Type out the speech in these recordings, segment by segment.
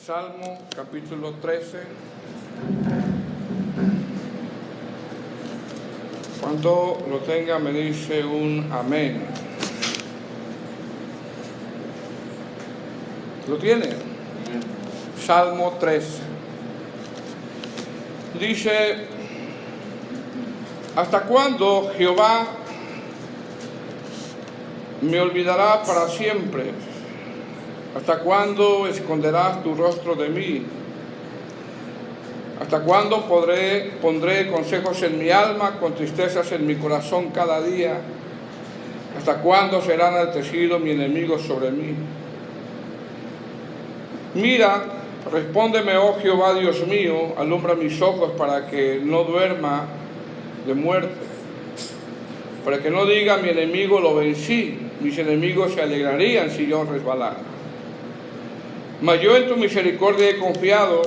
Salmo capítulo 13. Cuando lo tenga me dice un amén. ¿Lo tiene? Salmo 13. Dice: ¿hasta cuándo, Jehová, me olvidará para siempre? ¿Hasta cuándo esconderás tu rostro de mí? ¿Hasta cuándo pondré consejos en mi alma, con tristezas en mi corazón cada día? ¿Hasta cuándo será enaltecido mi enemigo sobre mí? Mira, respóndeme, oh Jehová, Dios mío, alumbra mis ojos para que no duerma de muerte, para que no diga mi enemigo lo vencí, mis enemigos se alegrarían si yo resbalara. Mas yo en tu misericordia he confiado,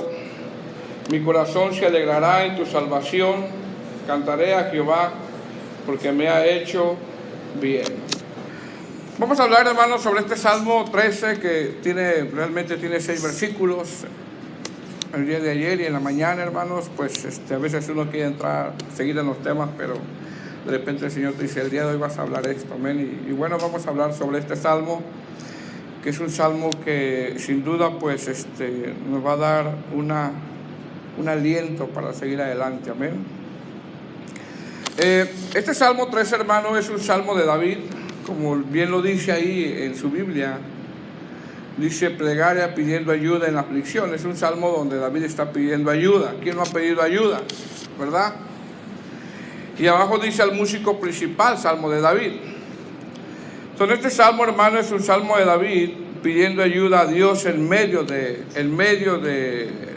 mi corazón se alegrará en tu salvación, cantaré a Jehová porque me ha hecho bien. Vamos a hablar, hermanos, sobre este Salmo 13 que realmente tiene 6 versículos. El día de ayer y en la mañana, hermanos, pues a veces uno quiere seguir en los temas, pero de repente el Señor te dice: el día de hoy vas a hablar esto, amén. Y bueno, vamos a hablar sobre este Salmo, que es un salmo que sin duda pues nos va a dar un aliento para seguir adelante, amén. Este Salmo 3, hermano, es un salmo de David, como bien lo dice ahí en su Biblia. Dice: plegaria pidiendo ayuda en la aflicción. Es un salmo donde David está pidiendo ayuda. ¿Quién no ha pedido ayuda? ¿Verdad? Y abajo dice al músico principal, salmo de David. Entonces este salmo, hermano, es un salmo de David pidiendo ayuda a Dios en medio de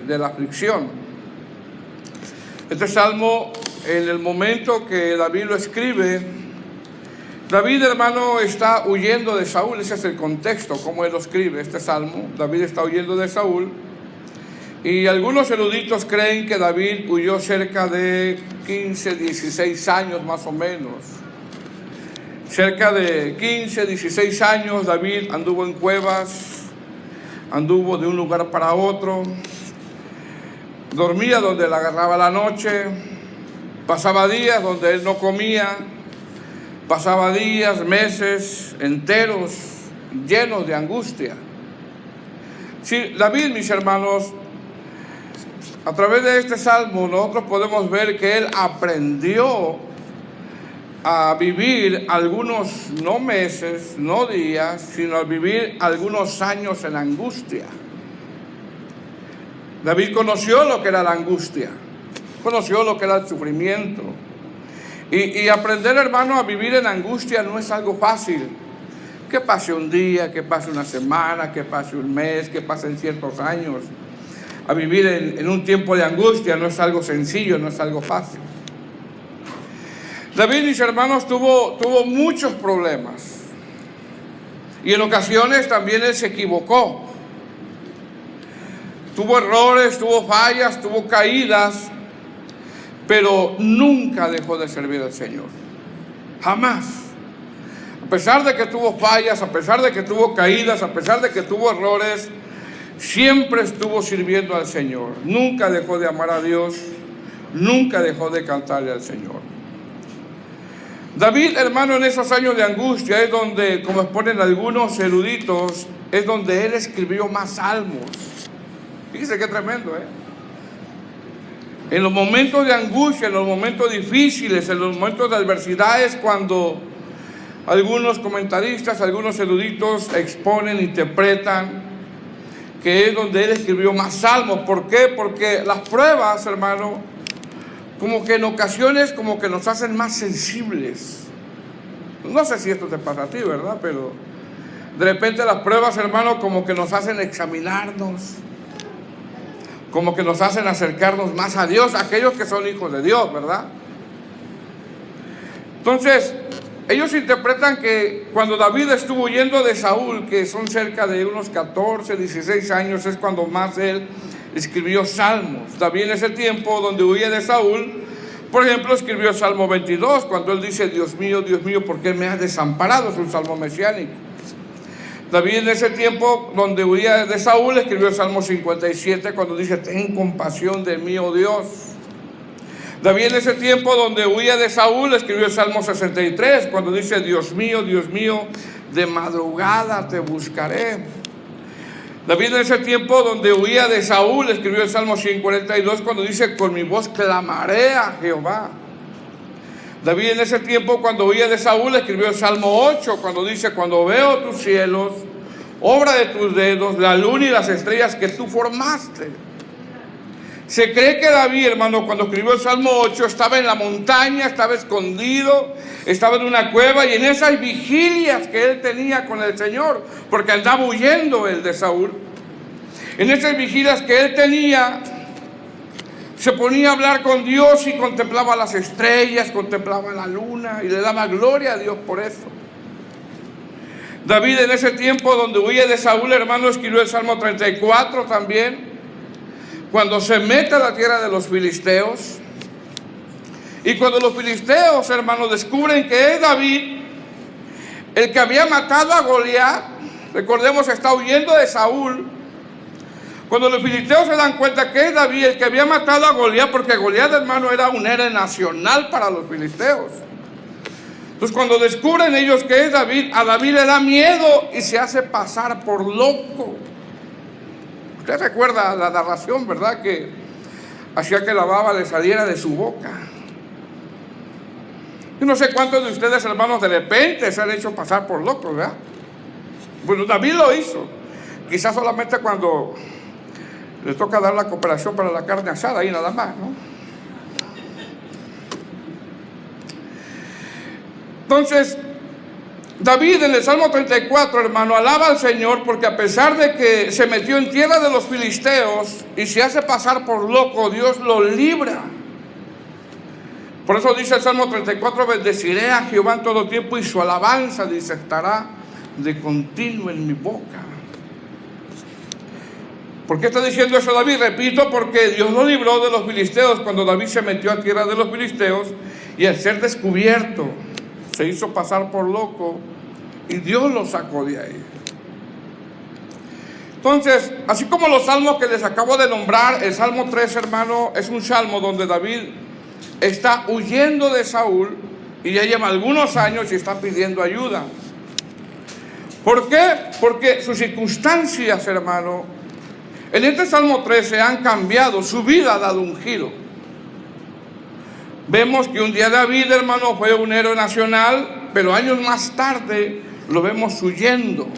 la aflicción. Este salmo, en el momento que David lo escribe, David, hermano, está huyendo de Saúl. Ese es el contexto, como él lo escribe este salmo. David está huyendo de Saúl. Y algunos eruditos creen que David huyó cerca de 15, 16 años más o menos. Cerca de 15, 16 años David anduvo en cuevas, anduvo de un lugar para otro, dormía donde le agarraba la noche, pasaba días donde él no comía, pasaba días, meses enteros llenos de angustia. Sí, David, mis hermanos, a través de este salmo nosotros podemos ver que él aprendió a vivir algunos, no meses, no días, sino a vivir algunos años en angustia. David conoció lo que era la angustia, conoció lo que era el sufrimiento. Y aprender, hermano, a vivir en angustia no es algo fácil. Que pase un día, que pase una semana, que pase un mes, que pasen ciertos años. A vivir en un tiempo de angustia no es algo sencillo, no es algo fácil. David, mis hermanos, tuvo muchos problemas. Y en ocasiones también él se equivocó. Tuvo errores, tuvo fallas, tuvo caídas, pero nunca dejó de servir al Señor. Jamás. A pesar de que tuvo fallas, a pesar de que tuvo caídas, a pesar de que tuvo errores, siempre estuvo sirviendo al Señor. Nunca dejó de amar a Dios, nunca dejó de cantarle al Señor. David, hermano, en esos años de angustia es donde, como exponen algunos eruditos, es donde él escribió más salmos. Fíjese qué tremendo, En los momentos de angustia, en los momentos difíciles, en los momentos de adversidades, cuando algunos comentaristas, algunos eruditos exponen, interpretan, que es donde él escribió más salmos. ¿Por qué? Porque las pruebas, hermano, como que en ocasiones como que nos hacen más sensibles. No sé si esto te pasa a ti, ¿verdad? Pero de repente las pruebas, hermano, como que nos hacen examinarnos, como que nos hacen acercarnos más a Dios, aquellos que son hijos de Dios, ¿verdad? Entonces, ellos interpretan que cuando David estuvo huyendo de Saúl, que son cerca de unos 14, 16 años, es cuando más él escribió salmos. David en ese tiempo donde huye de Saúl, por ejemplo, escribió el Salmo 22, cuando él dice: Dios mío, ¿por qué me has desamparado? Es un salmo mesiánico. David en ese tiempo donde huía de Saúl escribió el Salmo 57 cuando dice: ten compasión de mí, oh Dios. David en ese tiempo donde huía de Saúl escribió el Salmo 63 cuando dice: Dios mío, de madrugada te buscaré. David en ese tiempo donde huía de Saúl escribió el Salmo 142 cuando dice: con mi voz clamaré a Jehová. David en ese tiempo cuando huía de Saúl escribió el Salmo 8 cuando dice: cuando veo tus cielos, obra de tus dedos, la luna y las estrellas que tú formaste. Se cree que David, hermano, cuando escribió el Salmo 8 estaba en la montaña, estaba escondido, estaba en una cueva, y en esas vigilias que él tenía con el Señor, porque andaba huyendo él de Saúl, en esas vigilias que él tenía, se ponía a hablar con Dios y contemplaba las estrellas, contemplaba la luna y le daba gloria a Dios por eso. David en ese tiempo donde huye de Saúl, hermano, escribió el Salmo 34 también, cuando se mete a la tierra de los filisteos. Y cuando los filisteos, hermanos, descubren que es David el que había matado a Goliat, recordemos, está huyendo de Saúl. Cuando los filisteos se dan cuenta que es David el que había matado a Goliat, porque Goliat, hermano, era un héroe nacional para los filisteos. Entonces, cuando descubren ellos que es David, a David le da miedo y se hace pasar por loco. Usted recuerda la narración, ¿verdad? Que hacía que la baba le saliera de su boca. Yo no sé cuántos de ustedes, hermanos, de repente se han hecho pasar por locos, ¿verdad? Bueno, David lo hizo. Quizás solamente cuando le toca dar la cooperación para la carne asada, ahí nada más, ¿no? Entonces, David en el Salmo 34, hermano, alaba al Señor porque a pesar de que se metió en tierra de los filisteos y se hace pasar por loco, Dios lo libra. Por eso dice el Salmo 34: bendeciré a Jehová en todo tiempo y su alabanza, dice, estará de continuo en mi boca. ¿Por qué está diciendo eso David? Repito, porque Dios lo libró de los filisteos cuando David se metió a tierra de los filisteos, y al ser descubierto se hizo pasar por loco y Dios lo sacó de ahí. Entonces, así como los salmos que les acabo de nombrar, el Salmo 3, hermano, es un salmo donde David está huyendo de Saúl y ya lleva algunos años y está pidiendo ayuda. ¿Por qué? Porque sus circunstancias, hermano, en este Salmo 13 han cambiado, su vida ha dado un giro. Vemos que un día David, hermano, fue un héroe nacional, pero años más tarde lo vemos huyendo.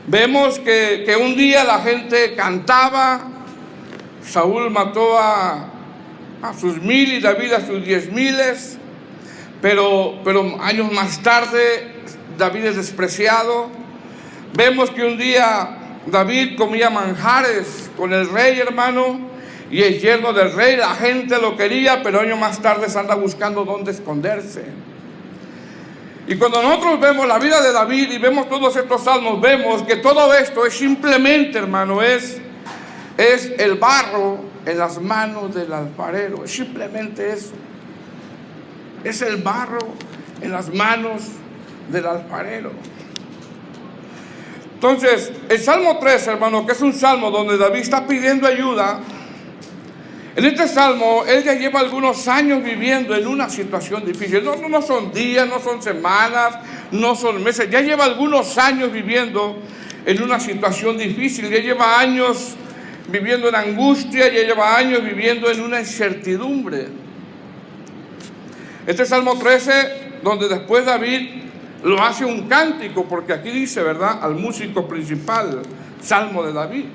Vemos que un día la gente cantaba, Saúl mató a sus 1000 y David a sus 10,000, pero años más tarde David es despreciado. Vemos que un día David comía manjares con el rey, hermano, y el yerno del rey, la gente lo quería, pero años más tarde se anda buscando dónde esconderse. Y cuando nosotros vemos la vida de David y vemos todos estos salmos, vemos que todo esto es simplemente, hermano, es el barro en las manos del alfarero. Es simplemente eso. Es el barro en las manos del alfarero. Entonces, el Salmo 3, hermano, que es un salmo donde David está pidiendo ayuda. En este salmo, él ya lleva algunos años viviendo en una situación difícil. No son días, no son semanas, no son meses. Ya lleva algunos años viviendo en una situación difícil. Ya lleva años viviendo en angustia, ya lleva años viviendo en una incertidumbre. Este Salmo 13, donde después David lo hace un cántico, porque aquí dice, ¿verdad?, al músico principal, Salmo de David.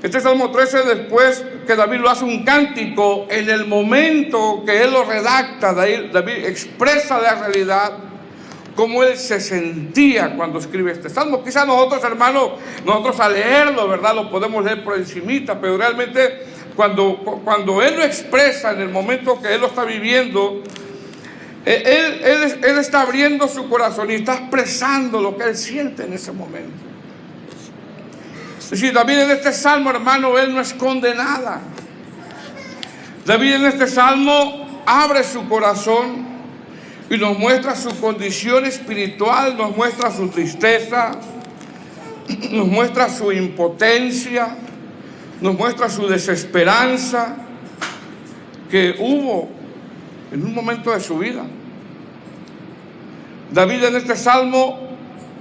Este Salmo 13, después que David lo hace un cántico, en el momento que él lo redacta, David expresa la realidad, cómo él se sentía cuando escribe este salmo. Quizás nosotros, hermanos, al leerlo, ¿verdad?, lo podemos leer por encimita, pero realmente cuando él lo expresa en el momento que él lo está viviendo, él está abriendo su corazón y está expresando lo que él siente en ese momento. Es decir, David en este salmo, hermano, él no esconde nada. David en este salmo abre su corazón y nos muestra su condición espiritual, nos muestra su tristeza, nos muestra su impotencia, nos muestra su desesperanza que hubo en un momento de su vida. David en este salmo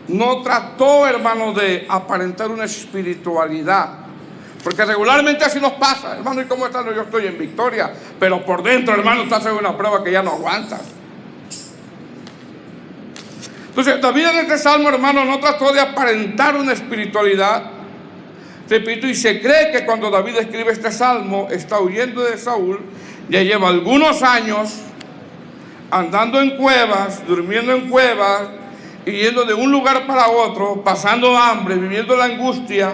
no trató, hermano, de aparentar una espiritualidad, porque regularmente así nos pasa, hermano. ¿Y cómo estás? No, yo estoy en victoria, pero por dentro, hermano, estás en una prueba que ya no aguantas. Entonces David en este salmo, hermano, no trató de aparentar una espiritualidad, repito, y se cree que cuando David escribe este salmo está huyendo de Saúl. Ya lleva algunos años andando en cuevas, durmiendo en cuevas, y yendo de un lugar para otro, pasando hambre, viviendo la angustia,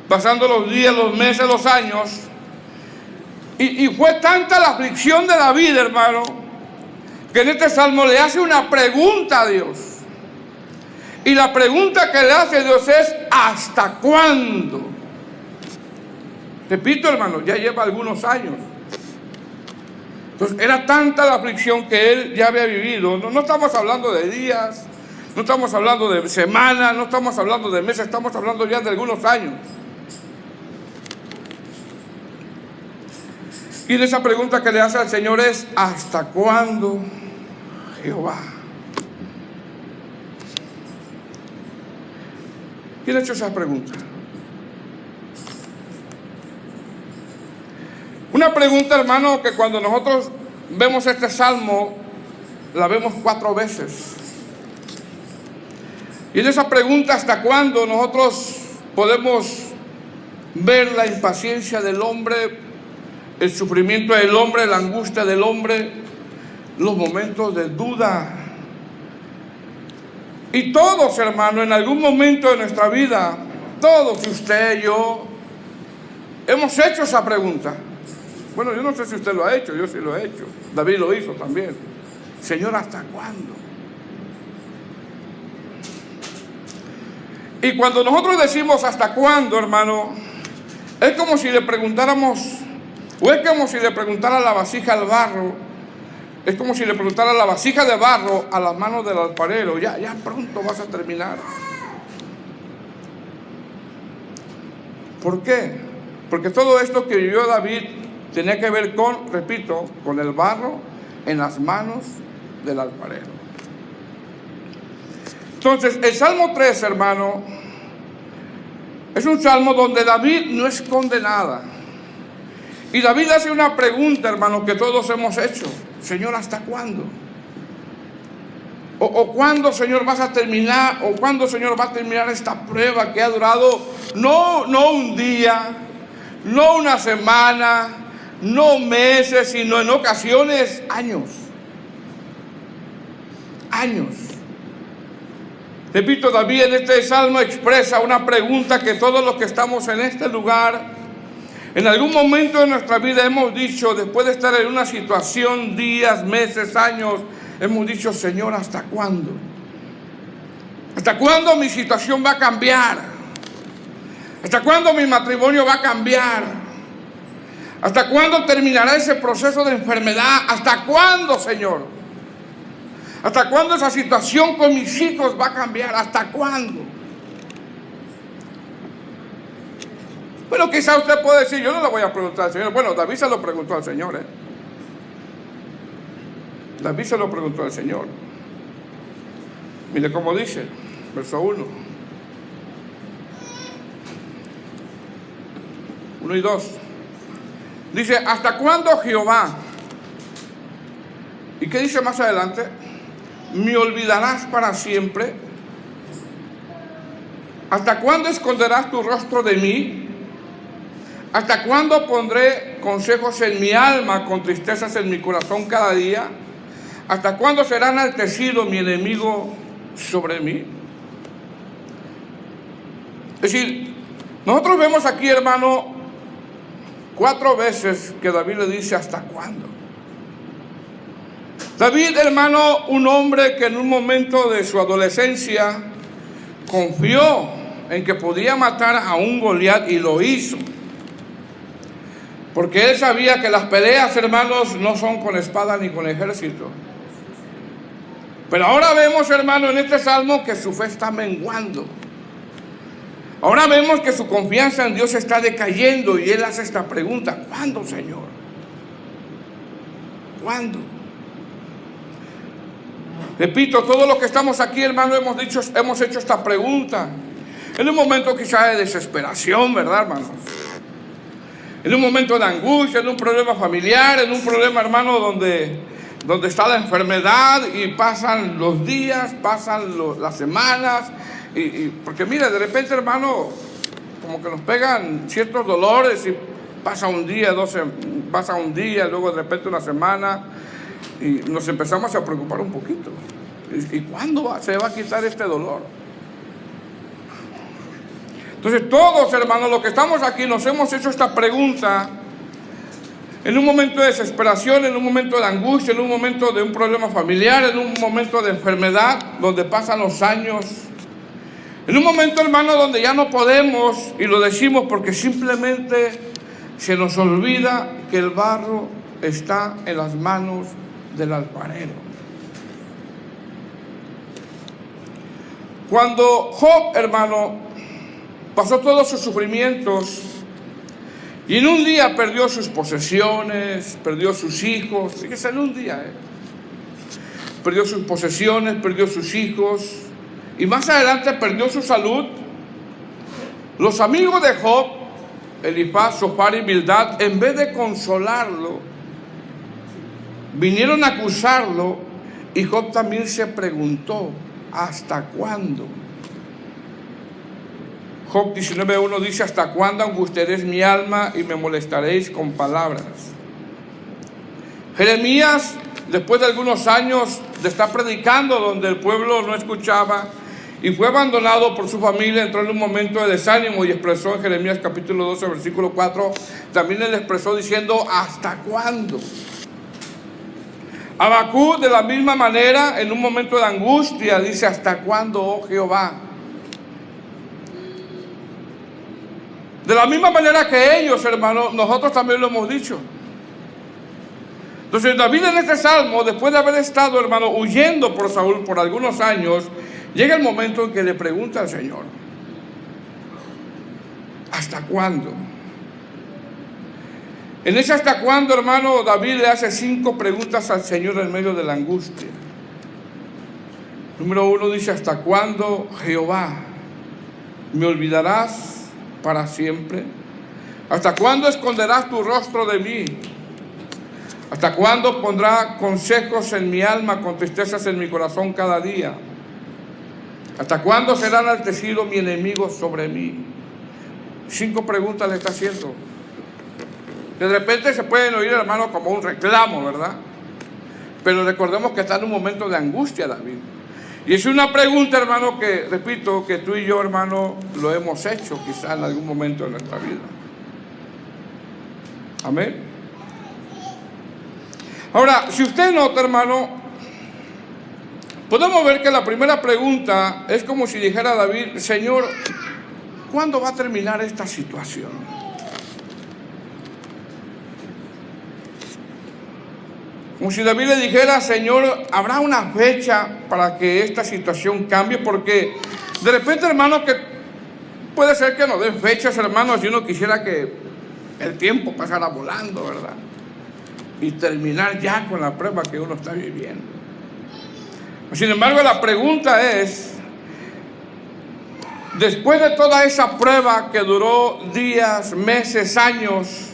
pasando los días, los meses, los años. Y fue tanta la aflicción de David, hermano, que en este salmo le hace una pregunta a Dios. Y la pregunta que le hace a Dios es: ¿hasta cuándo? Repito, hermano, ya lleva algunos años. Entonces era tanta la aflicción que él ya había vivido. No estamos hablando de días, no estamos hablando de semanas, no estamos hablando de meses, estamos hablando ya de algunos años. Y en esa pregunta que le hace al Señor es: ¿hasta cuándo, Jehová? ¿Quién ha hecho esa pregunta? Una pregunta, hermano, que cuando nosotros vemos este salmo, la vemos 4 veces. Y en esa pregunta, ¿hasta cuándo?, nosotros podemos ver la impaciencia del hombre, el sufrimiento del hombre, la angustia del hombre, los momentos de duda. Y todos, hermano, en algún momento de nuestra vida, todos, usted, yo, hemos hecho esa pregunta. Bueno, yo no sé si usted lo ha hecho, yo sí lo he hecho. David lo hizo también. Señor, ¿hasta cuándo? Y cuando nosotros decimos ¿hasta cuándo?, hermano, es como si le preguntáramos, o es como si le preguntara la vasija al barro, es como si le preguntara la vasija de barro a las manos del alfarero: ya pronto vas a terminar. ¿Por qué? Porque todo esto que vivió David tenía que ver con, repito, con el barro en las manos del alfarero. Entonces, el Salmo 3, hermano, es un salmo donde David no esconde nada. Y David hace una pregunta, hermano, que todos hemos hecho: Señor, ¿hasta cuándo? O ¿cuándo, Señor, vas a terminar? ¿O cuándo, Señor, va a terminar esta prueba que ha durado no un día, no una semana, no meses, sino en ocasiones años? Años. Repito, David en este salmo expresa una pregunta que todos los que estamos en este lugar, en algún momento de nuestra vida hemos dicho, después de estar en una situación, días, meses, años, hemos dicho: Señor, ¿hasta cuándo? ¿Hasta cuándo mi situación va a cambiar? ¿Hasta cuándo mi matrimonio va a cambiar? ¿Hasta cuándo terminará ese proceso de enfermedad? ¿Hasta cuándo, Señor? ¿Hasta cuándo esa situación con mis hijos va a cambiar? ¿Hasta cuándo? Bueno, quizá usted puede decir: yo no le voy a preguntar al Señor. Bueno, David se lo preguntó al Señor, David se lo preguntó al Señor. Mire cómo dice, verso 1 y 2. Dice: ¿hasta cuándo, Jehová? ¿Y qué dice más adelante? ¿Me olvidarás para siempre? ¿Hasta cuándo esconderás tu rostro de mí? ¿Hasta cuándo pondré consejos en mi alma, con tristezas en mi corazón cada día? ¿Hasta cuándo será enaltecido mi enemigo sobre mí? Es decir, nosotros vemos aquí, hermano, 4 veces que David le dice: ¿hasta cuándo? David, hermano, un hombre que en un momento de su adolescencia confió en que podía matar a un Goliat, y lo hizo. Porque él sabía que las peleas, hermanos, no son con espada ni con ejército. Pero ahora vemos, hermano, en este salmo que su fe está menguando. Ahora vemos que su confianza en Dios está decayendo y él hace esta pregunta: ¿cuándo, Señor? ¿Cuándo? Repito, todos los que estamos aquí, hermano, hemos hecho esta pregunta en un momento quizá de desesperación, ¿verdad, hermanos? En un momento de angustia, en un problema familiar, en un problema, hermano, donde está la enfermedad y pasan los días, pasan las semanas, porque mire, de repente, hermano, como que nos pegan ciertos dolores y pasa un día, luego de repente una semana y nos empezamos a preocupar un poquito. ¿Y cuándo se va a quitar este dolor? Entonces todos, hermanos, los que estamos aquí nos hemos hecho esta pregunta en un momento de desesperación, en un momento de angustia, en un momento de un problema familiar, en un momento de enfermedad, donde pasan los años, en un momento, hermano, donde ya no podemos, y lo decimos porque simplemente se nos olvida que el barro está en las manos del alfarero. Cuando Job, hermano, pasó todos sus sufrimientos y en un día perdió sus posesiones, perdió sus hijos, fíjese, en un día, perdió sus posesiones, perdió sus hijos y más adelante perdió su salud. Los amigos de Job, Elifaz, Zofar y Bildad, en vez de consolarlo, vinieron a acusarlo, y Job también se preguntó: ¿hasta cuándo? Job 19:1 dice: ¿hasta cuándo angustiaréis mi alma y me molestaréis con palabras? Jeremías, después de algunos años de estar predicando donde el pueblo no escuchaba y fue abandonado por su familia, entró en un momento de desánimo y expresó en Jeremías capítulo 12, versículo 4, también él expresó diciendo: ¿hasta cuándo? Habacuc, de la misma manera, en un momento de angustia, dice: ¿hasta cuándo, oh Jehová? De la misma manera que ellos, hermanos, nosotros también lo hemos dicho. Entonces David, en este salmo, después de haber estado, hermano, huyendo por Saúl por algunos años, llega el momento en que le pregunta al Señor: ¿hasta cuándo? En ese hasta cuándo, hermano, David le hace 5 preguntas al Señor en medio de la angustia. Número 1 dice: ¿hasta cuándo, Jehová, me olvidarás para siempre? ¿Hasta cuándo esconderás tu rostro de mí? ¿Hasta cuándo pondrá consejos en mi alma con tristezas en mi corazón cada día? ¿Hasta cuándo será enaltecido mi enemigo sobre mí? 5 preguntas le está haciendo. De repente se pueden oír, hermano, como un reclamo, ¿verdad? Pero recordemos que está en un momento de angustia David. Y es una pregunta, hermano, que, repito, que tú y yo, hermano, lo hemos hecho quizá en algún momento de nuestra vida. Amén. Ahora, si usted nota, hermano, podemos ver que la primera pregunta es como si dijera David: Señor, ¿cuándo va a terminar esta situación? Como si David le dijera: Señor, ¿habrá una fecha para que esta situación cambie? Porque de repente, hermano, que puede ser que nos den fechas, hermano, si uno quisiera que el tiempo pasara volando, ¿verdad? Y terminar ya con la prueba que uno está viviendo. Sin embargo, la pregunta es: después de toda esa prueba que duró días, meses, años,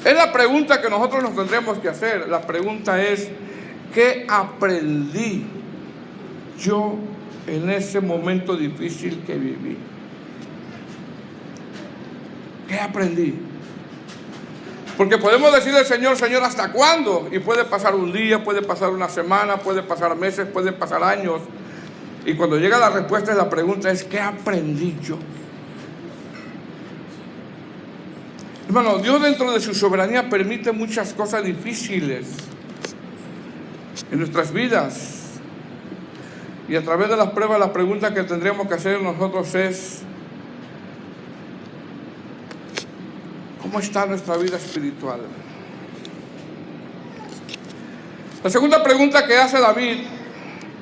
es la pregunta que nosotros nos tendremos que hacer. La pregunta es: ¿qué aprendí yo en ese momento difícil que viví? ¿Qué aprendí? Porque podemos decirle al Señor: Señor, ¿hasta cuándo? Y puede pasar un día, puede pasar una semana, puede pasar meses, pueden pasar años. Y cuando llega la respuesta, la pregunta es: ¿qué aprendí yo? Hermano, Dios, dentro de su soberanía, permite muchas cosas difíciles en nuestras vidas. Y a través de las pruebas, la pregunta que tendríamos que hacer nosotros es: ¿cómo está nuestra vida espiritual? La segunda pregunta que hace David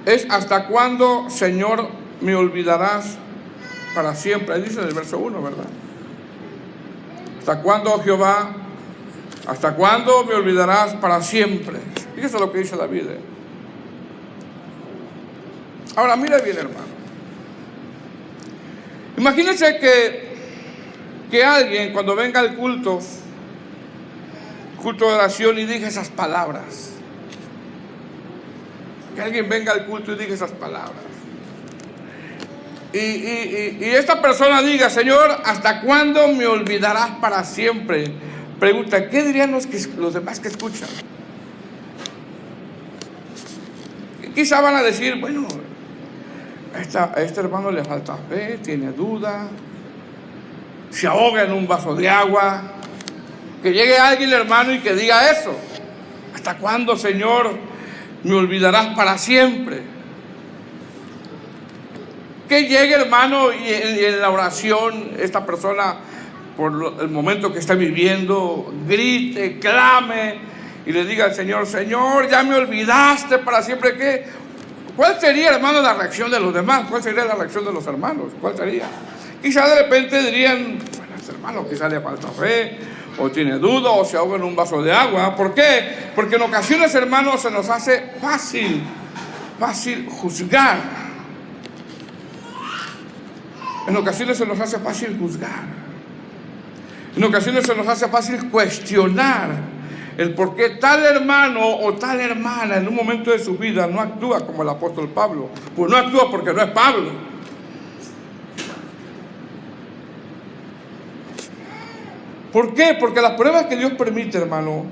es: ¿hasta cuándo, Señor, me olvidarás para siempre? Ahí dice en el verso 1, ¿verdad? ¿Hasta cuándo, Jehová? ¿Hasta cuándo me olvidarás para siempre? Fíjese lo que dice David. Ahora, mire bien, hermano. Imagínense que alguien, cuando venga al culto de oración, y diga esas palabras. Que alguien venga al culto y diga esas palabras. Y esta persona diga: Señor, ¿hasta cuándo me olvidarás para siempre? Pregunta: ¿qué dirían los demás que escuchan? Quizá van a decir: bueno, a este hermano le falta fe, tiene duda, se ahoga en un vaso de agua. Que llegue alguien, hermano, y que diga eso: ¿hasta cuándo, Señor, me olvidarás para siempre? Que llegue, hermano, y en la oración esta persona, por el momento que está viviendo, grite, clame y le diga al Señor: Señor, ya me olvidaste para siempre. ¿Cuál sería, hermano, la reacción de los demás? ¿Cuál sería la reacción de los hermanos? ¿Cuál sería? Quizá de repente dirían: bueno, este hermano quizá le falta fe, o tiene duda, o se ahoga en un vaso de agua. ¿Por qué? Porque en ocasiones, hermanos, se nos hace fácil juzgar. En ocasiones se nos hace fácil juzgar. En ocasiones se nos hace fácil cuestionar el por qué tal hermano o tal hermana en un momento de su vida no actúa como el apóstol Pablo. Pues no actúa porque no es Pablo. ¿Por qué? Porque las pruebas que Dios permite, hermano,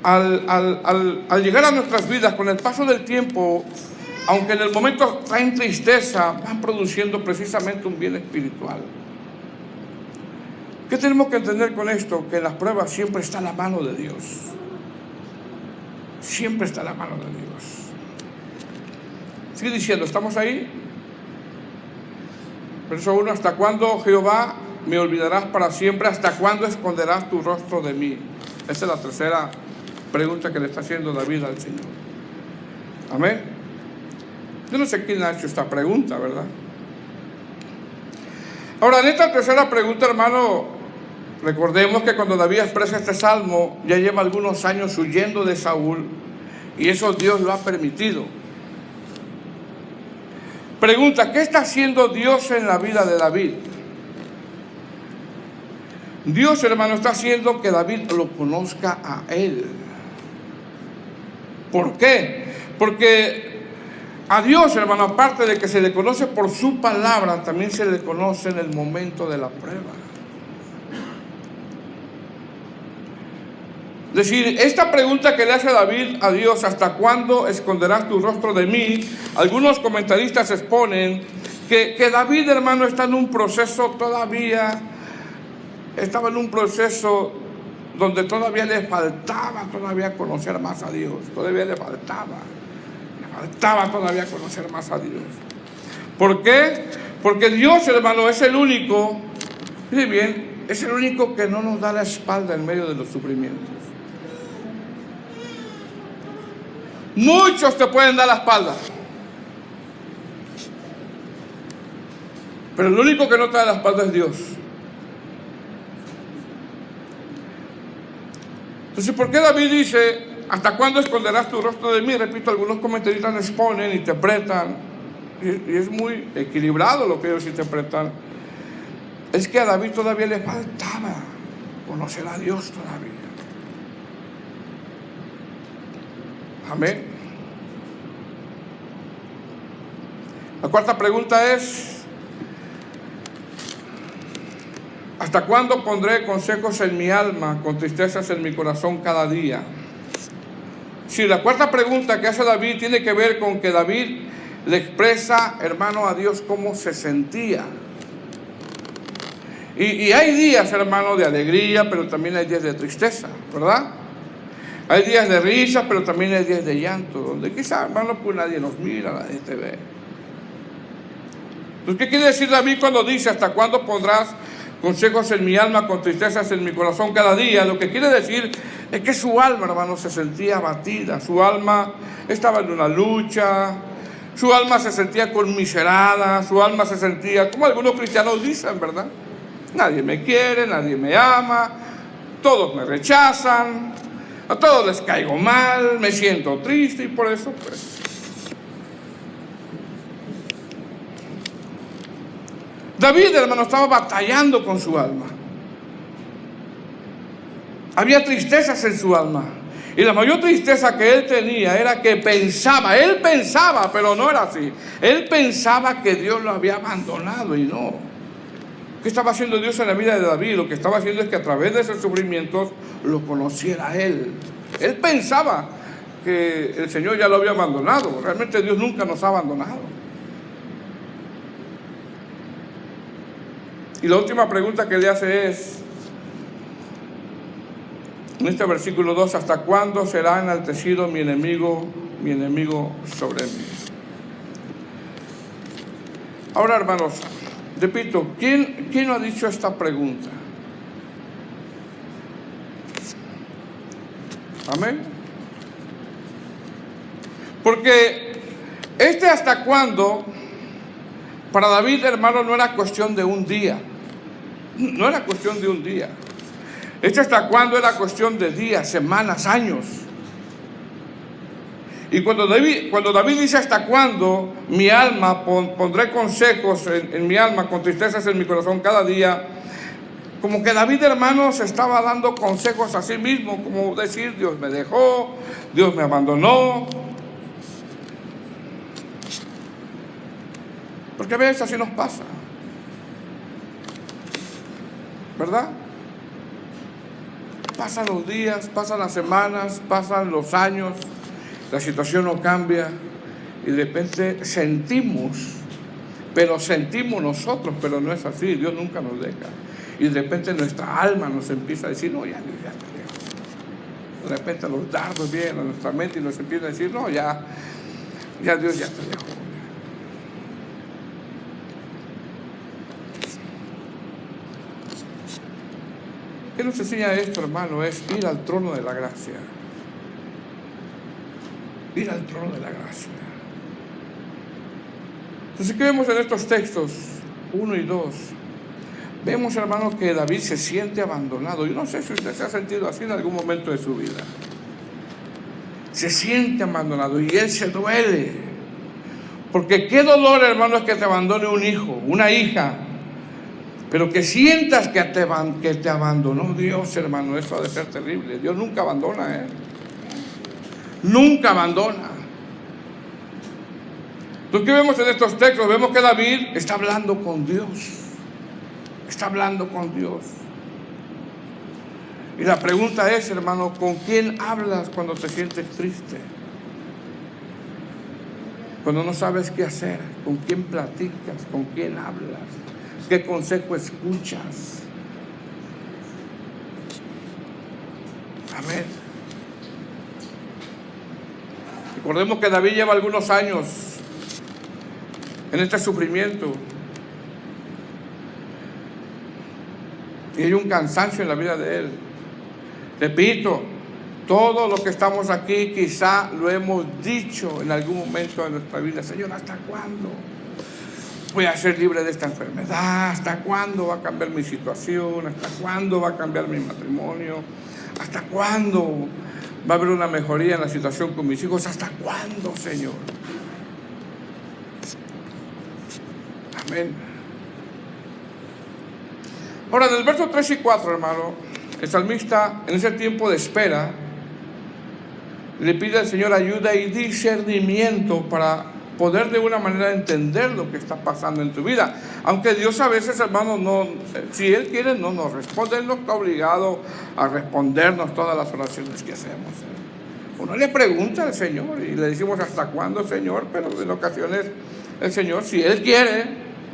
al llegar a nuestras vidas con el paso del tiempo, aunque en el momento traen tristeza, van produciendo precisamente un bien espiritual. ¿Qué tenemos que entender con esto? Que en las pruebas siempre está la mano de Dios. Siempre está la mano de Dios. Sigue diciendo, ¿estamos ahí? Verso 1: ¿hasta cuándo, Jehová, me olvidarás para siempre? ¿Hasta cuándo esconderás tu rostro de mí? Esa es la tercera pregunta que le está haciendo David al Señor. Amén. Yo no sé quién ha hecho esta pregunta, ¿verdad? Ahora, en esta tercera pregunta, hermano, recordemos que cuando David expresa este salmo, ya lleva algunos años huyendo de Saúl, y eso Dios lo ha permitido. Pregunta: ¿qué está haciendo Dios en la vida de David? Dios, hermano, está haciendo que David lo conozca a él. ¿Por qué? Porque a Dios, hermano, aparte de que se le conoce por su palabra, también se le conoce en el momento de la prueba. Es decir, esta pregunta que le hace David a Dios: ¿hasta cuándo esconderás tu rostro de mí? Algunos comentaristas exponen que David, hermano, está en un proceso estaba en un proceso donde todavía le faltaba conocer más a Dios. Todavía le faltaba todavía conocer más a Dios. ¿Por qué? Porque Dios, hermano, es el único, mire bien, es el único que no nos da la espalda en medio de los sufrimientos. Muchos te pueden dar la espalda, pero el único que no te da la espalda es Dios. Entonces, ¿por qué David dice: ¿hasta cuándo esconderás tu rostro de mí? Repito, algunos comentaristas exponen, interpretan, y es muy equilibrado lo que ellos interpretan. Es que a David todavía le faltaba conocer a Dios todavía. Amén. La cuarta pregunta es: ¿hasta cuándo pondré consejos en mi alma, con tristezas en mi corazón cada día? Sí, la cuarta pregunta que hace David tiene que ver con que David le expresa, hermano, a Dios cómo se sentía. Y hay días, hermano, de alegría, pero también hay días de tristeza, ¿verdad? Hay días de risa, pero también hay días de llanto, donde quizá, hermano, pues nadie nos mira, nadie te ve. Entonces, ¿qué quiere decir David cuando dice: ¿hasta cuándo pondrás consejos en mi alma, con tristezas en mi corazón cada día? Lo que quiere decir Es que su alma, hermano, se sentía abatida, su alma estaba en una lucha, su alma se sentía conmiserada, su alma se sentía, como algunos cristianos dicen, ¿verdad? Nadie me quiere, nadie me ama, todos me rechazan, a todos les caigo mal, me siento triste y por eso, pues. David, hermano, estaba batallando con su alma. Había tristezas en su alma. Y la mayor tristeza que él tenía era que él pensaba, pero no era así. Él pensaba que Dios lo había abandonado y no. ¿Qué estaba haciendo Dios en la vida de David? Lo que estaba haciendo es que a través de esos sufrimientos lo conociera a él. Él pensaba que el Señor ya lo había abandonado. Realmente Dios nunca nos ha abandonado. Y la última pregunta que le hace es, en este versículo 2, ¿hasta cuándo será enaltecido mi enemigo sobre mí? Ahora, hermanos, repito, ¿quién no ha dicho esta pregunta? Amén. Porque hasta cuándo, para David, hermano, no era cuestión de un día. No era cuestión de un día. Hasta cuándo era cuestión de días, semanas, años. Y cuando David dice hasta cuándo mi alma, pondré consejos en mi alma, con tristezas en mi corazón cada día, como que David, hermano, se estaba dando consejos a sí mismo, como decir, Dios me dejó, Dios me abandonó. Porque a veces así nos pasa, ¿verdad? Pasan los días, pasan las semanas, pasan los años, la situación no cambia y de repente sentimos nosotros, pero no es así, Dios nunca nos deja. Y de repente nuestra alma nos empieza a decir, no, ya te dejo. De repente los dardos vienen a nuestra mente y nos empieza a decir, no, ya Dios ya te dejó. ¿Qué nos enseña esto, hermano? Es ir al trono de la gracia. Ir al trono de la gracia. Entonces, ¿qué vemos en estos textos 1 y 2? Vemos, hermano, que David se siente abandonado. Yo no sé si usted se ha sentido así en algún momento de su vida. Se siente abandonado y él se duele. Porque qué dolor, hermano, es que te abandone un hijo, una hija. Pero que sientas que te abandonó Dios, hermano, eso ha de ser terrible. Dios nunca abandona, Nunca abandona. Entonces, ¿qué vemos en estos textos? Vemos que David está hablando con Dios. Está hablando con Dios. Y la pregunta es, hermano, ¿con quién hablas cuando te sientes triste? Cuando no sabes qué hacer, ¿con quién platicas? ¿Con quién hablas? ¿Qué consejo escuchas? Amén. Recordemos que David lleva algunos años en este sufrimiento. Y hay un cansancio en la vida de él. Repito, todo lo que estamos aquí quizá lo hemos dicho en algún momento de nuestra vida. Señor, ¿hasta cuándo voy a ser libre de esta enfermedad? ¿Hasta cuándo va a cambiar mi situación? ¿Hasta cuándo va a cambiar mi matrimonio? ¿Hasta cuándo va a haber una mejoría en la situación con mis hijos? ¿Hasta cuándo, Señor? Amén. Ahora, en el verso 3 y 4, hermano, el salmista, en ese tiempo de espera, le pide al Señor ayuda y discernimiento para poder de una manera entender lo que está pasando en tu vida. Aunque Dios a veces, hermano, si Él quiere, no nos responde. Él no está obligado a respondernos todas las oraciones que hacemos. Uno le pregunta al Señor y le decimos, ¿hasta cuándo, Señor? Pero en ocasiones el Señor, si Él quiere,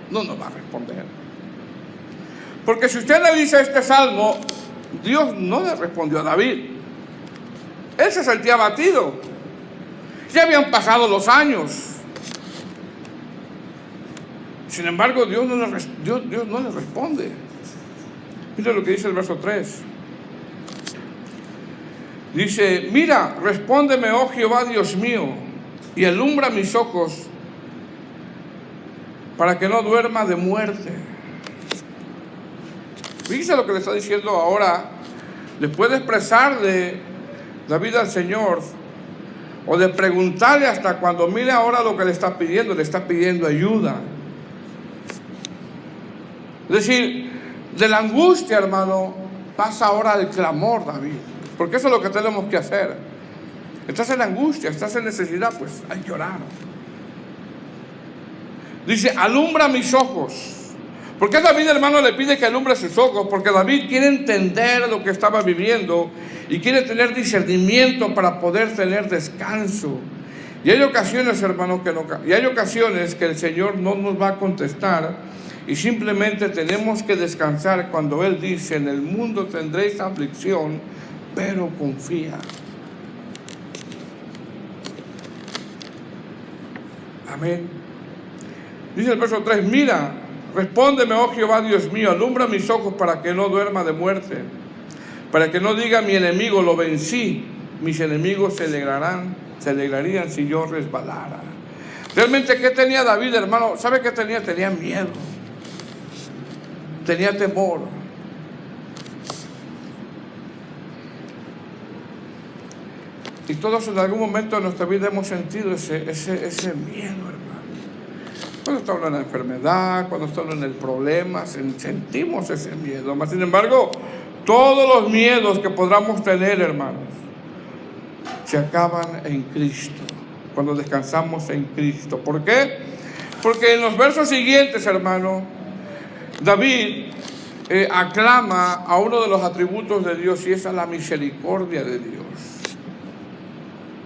no nos va a responder. Porque si usted analiza este salmo, Dios no le respondió a David. Él se sentía abatido. Ya habían pasado los años. Sin embargo, Dios no le responde. Mira lo que dice el verso 3. Dice, mira, respóndeme, oh Jehová, Dios mío, y alumbra mis ojos para que no duerma de muerte. Fíjese lo que le está diciendo ahora, después de expresarle David al Señor, o de preguntarle hasta cuando mire ahora lo que le está pidiendo ayuda. Es decir, de la angustia, hermano, pasa ahora al clamor, David. Porque eso es lo que tenemos que hacer. Estás en angustia, estás en necesidad, pues hay que orar. Dice, alumbra mis ojos. ¿Por qué David, hermano, le pide que alumbre sus ojos? Porque David quiere entender lo que estaba viviendo y quiere tener discernimiento para poder tener descanso. Y hay ocasiones, hermano, que el Señor no nos va a contestar y simplemente tenemos que descansar cuando Él dice, en el mundo tendréis aflicción, pero confía. Amén. Dice el verso 3, mira, respóndeme, oh Jehová, Dios mío, alumbra mis ojos para que no duerma de muerte, para que no diga mi enemigo, lo vencí, mis enemigos se alegrarían si yo resbalara. Realmente, ¿qué tenía David, hermano? ¿Sabe qué tenía? Tenía miedo, tenía temor. Y todos en algún momento de nuestra vida hemos sentido ese miedo, hermano. Cuando estamos en la enfermedad, cuando estamos en el problema, sentimos ese miedo. Mas, sin embargo, todos los miedos que podamos tener, hermanos, se acaban en Cristo, cuando descansamos en Cristo. ¿Por qué? Porque en los versos siguientes, hermano, David aclama a uno de los atributos de Dios, y esa es la misericordia de Dios.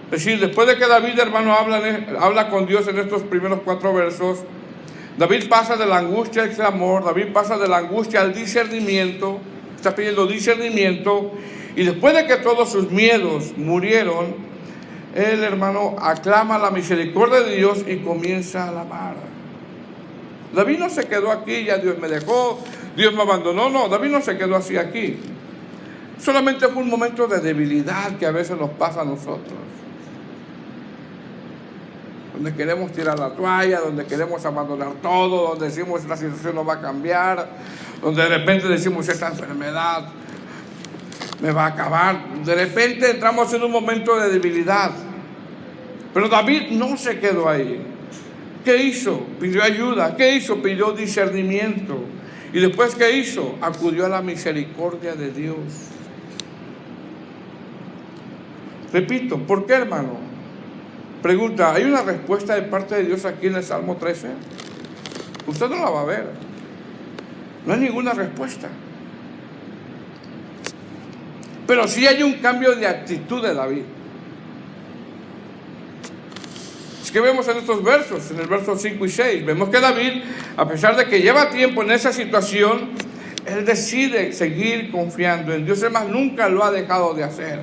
Es decir, después de que David, hermano, habla con Dios en estos primeros 4 versos, David pasa de la angustia al clamor, David pasa de la angustia al discernimiento, está pidiendo discernimiento, y después de que todos sus miedos murieron, él, hermano, aclama la misericordia de Dios y comienza a alabar. David no se quedó aquí, ya Dios me dejó, Dios me abandonó. No, David no se quedó así aquí. Solamente fue un momento de debilidad que a veces nos pasa a nosotros, donde queremos tirar la toalla, donde queremos abandonar todo, donde decimos la situación no va a cambiar, donde de repente decimos esta enfermedad me va a acabar. De repente entramos en un momento de debilidad. Pero David no se quedó ahí. ¿Qué hizo? Pidió ayuda. ¿Qué hizo? Pidió discernimiento. Y después, ¿qué hizo? Acudió a la misericordia de Dios. Repito, ¿por qué, hermano? Pregunta, ¿hay una respuesta de parte de Dios aquí en el Salmo 13? Usted no la va a ver. No hay ninguna respuesta. Pero sí hay un cambio de actitud de David. Es que vemos en estos versos, en el verso 5 y 6, vemos que David, a pesar de que lleva tiempo en esa situación, él decide seguir confiando en Dios. Además, nunca lo ha dejado de hacer.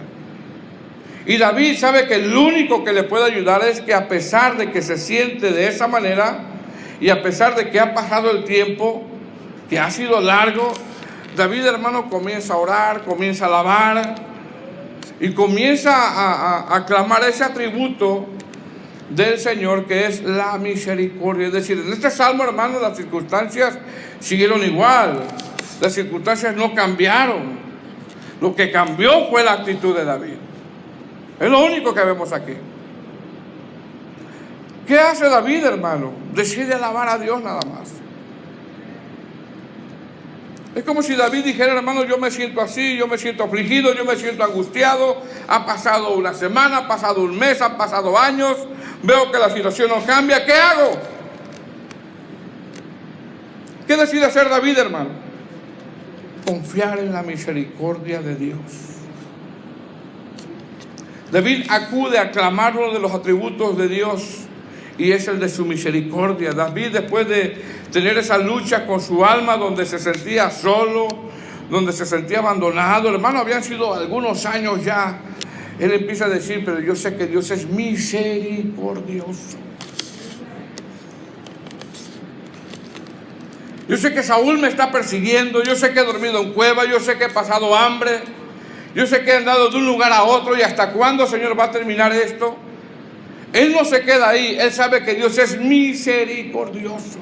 Y David sabe que el único que le puede ayudar es que, a pesar de que se siente de esa manera, y a pesar de que ha pasado el tiempo, que ha sido largo, David, hermano, comienza a orar, comienza a alabar y comienza a clamar ese atributo del Señor, que es la misericordia. Es decir, en este salmo, hermano, las circunstancias siguieron igual, las circunstancias no cambiaron. Lo que cambió fue la actitud de David. Es lo único que vemos aquí. ¿Qué hace David, hermano? Decide alabar a Dios nada más. Es como si David dijera, hermano, yo me siento así, yo me siento afligido, yo me siento angustiado, ha pasado una semana, ha pasado un mes, han pasado años, veo que la situación no cambia, ¿qué hago? ¿Qué decide hacer David, hermano? Confiar en la misericordia de Dios. David acude a clamar uno de los atributos de Dios, y es el de su misericordia. David, después de tener esa lucha con su alma, donde se sentía solo, donde se sentía abandonado, hermano, habían sido algunos años ya, él empieza a decir, pero yo sé que Dios es misericordioso. Yo sé que Saúl me está persiguiendo, yo sé que he dormido en cueva, yo sé que he pasado hambre, Yo sé que he andado de un lugar a otro y hasta cuándo, Señor, va a terminar esto. Él no se queda ahí. Él sabe que Dios es misericordioso.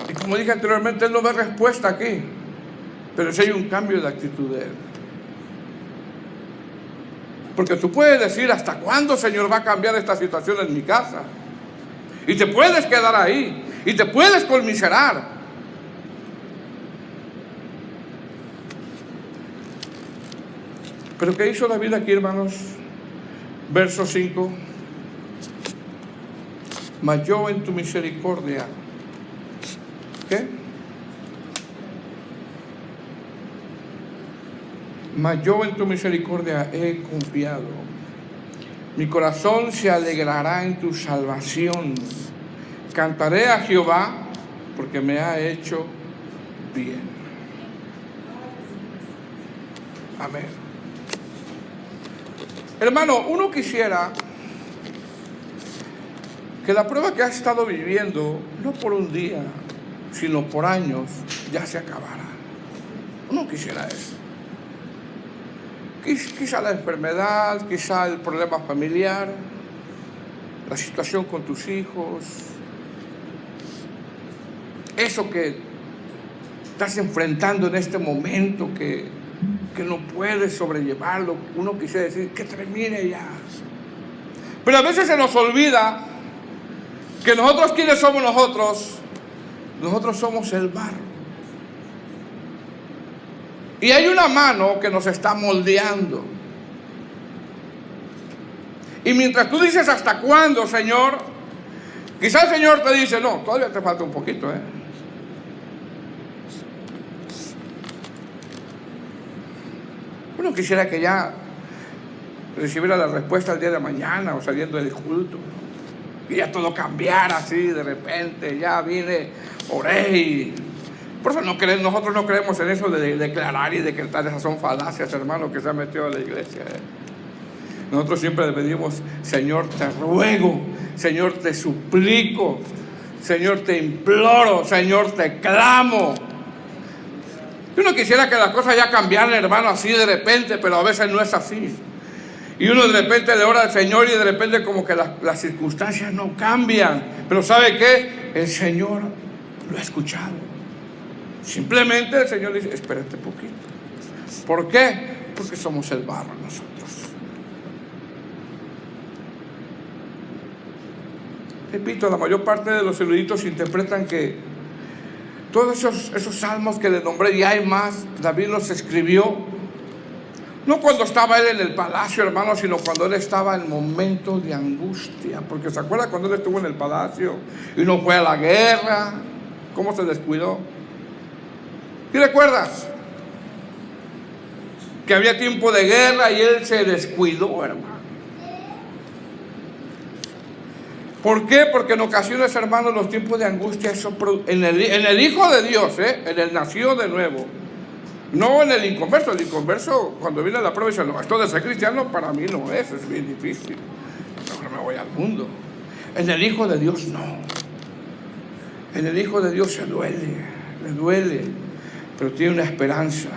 Y como dije anteriormente, Él no ve respuesta aquí. Pero sí hay un cambio de actitud de Él. Porque tú puedes decir, ¿hasta cuándo, Señor, va a cambiar esta situación en mi casa? Y te puedes quedar ahí. Y te puedes conmiserar. Pero ¿qué hizo David aquí, hermanos? Verso 5. Mas yo en tu misericordia. ¿Qué? Mas yo en tu misericordia he confiado. Mi corazón se alegrará en tu salvación. Cantaré a Jehová porque me ha hecho bien. Amén. Hermano, uno quisiera que la prueba que has estado viviendo, no por un día, sino por años, ya se acabara. Uno quisiera eso. Quizá la enfermedad, quizá el problema familiar, la situación con tus hijos, eso que estás enfrentando en este momento que no puedes sobrellevarlo. Uno quisiera decir que termine ya. Pero a veces se nos olvida que nosotros, ¿quiénes somos nosotros? Nosotros somos el barro. Y hay una mano que nos está moldeando. Y mientras tú dices, ¿hasta cuándo, Señor? Quizás el Señor te dice, no, todavía te falta un poquito, Uno quisiera que ya recibiera la respuesta el día de mañana o saliendo del culto. Y ya todo cambiara así de repente. Ya vine, oré y... Por eso nosotros no creemos en eso de declarar y decretar. Esas son falacias, hermano, que se han metido a la iglesia. Nosotros siempre le pedimos, Señor, te ruego, Señor, te suplico, Señor, te imploro, Señor, te clamo. Uno quisiera que las cosas ya cambiaran, hermano, así de repente, pero a veces no es así. Y uno de repente le ora al Señor y de repente como que las circunstancias no cambian. Pero ¿sabe qué? El Señor lo ha escuchado. Simplemente el Señor dice, espérate un poquito. ¿Por qué? Porque somos el barro nosotros. Repito, la mayor parte de los eruditos interpretan que todos esos salmos que le nombré, y hay más, David los escribió, no cuando estaba él en el palacio, hermano, sino cuando él estaba en momentos de angustia. Porque ¿se acuerda cuando él estuvo en el palacio y no fue a la guerra? ¿Cómo se descuidó? ¿Y recuerdas? Que había tiempo de guerra y él se descuidó, hermano. ¿Por qué? Porque en ocasiones, hermanos, los tiempos de angustia, eso en el Hijo de Dios, en el nacido de nuevo, no en el inconverso. El inconverso, cuando viene la prueba, dice, no, esto de ser cristiano para mí no es bien difícil. Mejor me voy al mundo. En el Hijo de Dios, no. En el Hijo de Dios le duele, pero tiene una esperanza.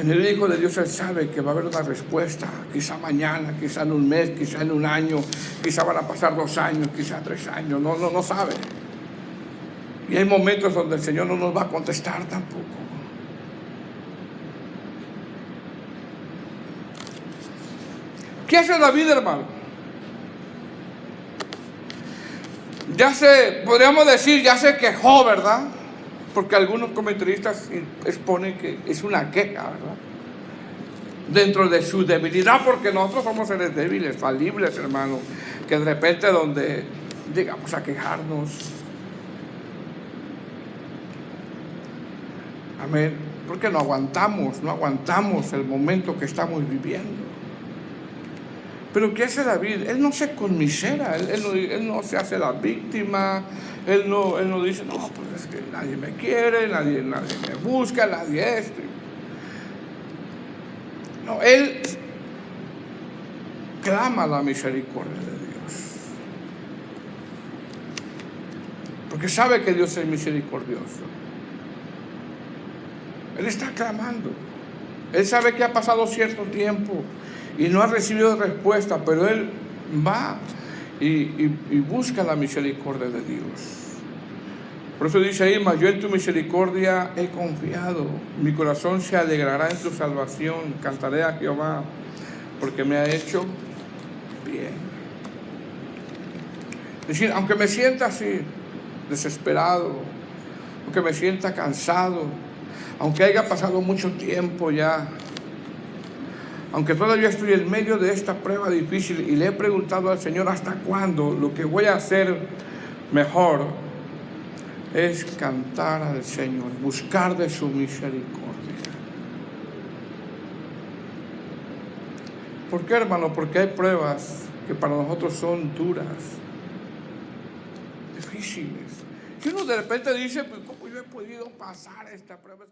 En el Hijo de Dios él sabe que va a haber una respuesta, quizá mañana, quizá en un mes, quizá en un año, quizá van a pasar 2 años, quizá 3 años, no sabe. Y hay momentos donde el Señor no nos va a contestar tampoco. ¿Qué hace David, hermano? Podríamos decir, ya se quejó, ¿verdad? Porque algunos comentaristas exponen que es una queja, ¿verdad? Dentro de su debilidad, porque nosotros somos seres débiles, falibles, hermano, que de repente donde llegamos a quejarnos. Amén. Porque no aguantamos el momento que estamos viviendo. Pero ¿qué hace David? Él no se conmisera, él no se hace la víctima, él no dice, no, pues es que nadie me quiere, nadie me busca, nadie esto. No, él clama la misericordia de Dios. porque sabe que Dios es misericordioso. Él está clamando. Él sabe que ha pasado cierto tiempo y no ha recibido respuesta, pero él va y busca la misericordia de Dios. Por eso dice ahí: mas yo en tu misericordia he confiado, mi corazón se alegrará en tu salvación, cantaré a Jehová, porque me ha hecho bien. Es decir, aunque me sienta así, desesperado, aunque me sienta cansado, aunque haya pasado mucho tiempo ya, aunque todavía estoy en medio de esta prueba difícil y le he preguntado al Señor hasta cuándo, lo que voy a hacer mejor es cantar al Señor, buscar de su misericordia. ¿Por qué, hermano? Porque hay pruebas que para nosotros son duras, difíciles. Si uno de repente dice, pues, ¿cómo yo he podido pasar esta prueba?